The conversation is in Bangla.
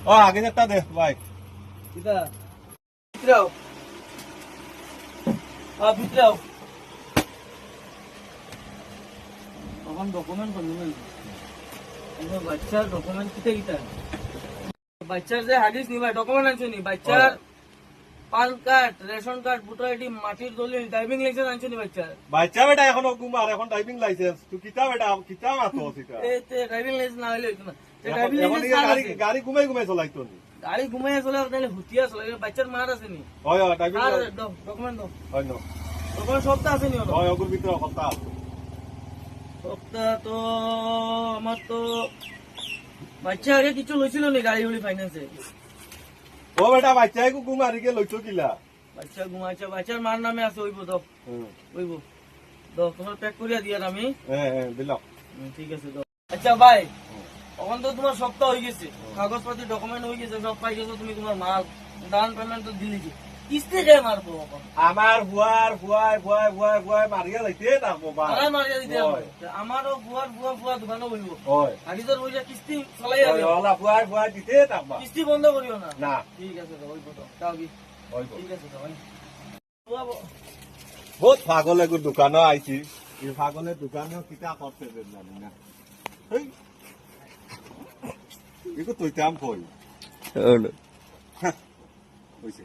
ও আগে একটা দে ভাই কিটা ভিতরাও ভিতরাও তখন ডকুমেন্ট করবেন বাচ্চার ডকুমেন্ট কিটা কিটা বাচ্চার যে হাদিস নিবা ডকুমেন্ট আনছো নি বাচ্চার PAN card ration card voter ID মাটির দলিল ড্রাইভিং লাইসেন্স আনছো নি বাচ্চার বাচ্চা বেটা এখনো কুমার এখন ড্রাইভিং লাইসেন্স তুই কিতা বেটা কিতা মাতো সেটা এতে ড্রাইভিং লাইসেন্স না হইলে হইতো না ড্রাইভিং এখন লাইসেন্স গাড়ি ঘুমাই ঘুমাই চলাইতো নি গাড়ি ঘুমাইয়া চলে তাহলে হুতিয়া চলে বাচ্চার মার আছে নি হয় ড্রাইভিং আর ডকুমেন্ট দাও হয় না ডকুমেন্ট সবটা আছে নি হয় ওগুর ভিতরে কথা সবটা তো আমার তো বাচ্চা আগে কিছু লইছিল নি গাড়ি হলি ফাইন্যান্সে ও বেটা বাচ্চাই কুমার কে লইছো কিলা বাচ্চা ঘুমাইছে বাচ্চার মার নামে আছে ওইব দাও ওইব দাও তোমার প্যাক করিয়া দিয়ার আমি হ্যাঁ দিলাম ঠিক আছে দাও আচ্ছা ভাই এখন তো তোমার সপ্তাহ হয়ে গেছে কাগজপাতি ডকুমেন্ট হয়ে গেছে সব পাই গেছো তুমি তোমার মাল ডাউন পেমেন্ট তো দিলিছি কিস্তি কে মারবো আমার বুয়ার বুয়াই বুয়াই বুয়াই বুয়াই মারিয়া যাইতে থাকবো বা মারিয়া দিতে হবে আমারও বুয়ার বুয়া বুয়া দোকানও বলব হয় গাড়িদের বইয়া কিস্তি চলাইয়া দিও ওলা বুয়াই বুয়াই দিতে থাকবা কিস্তি বন্ধ করিও না না ঠিক আছে তো ওই কথা তাও কি হইব ঠিক আছে তো ভাই বহুত পাগল এগুর দোকানও আইছি এই পাগলের দোকানেও কিতা করতে জানি না এই এগো তুই তাম কই হইছে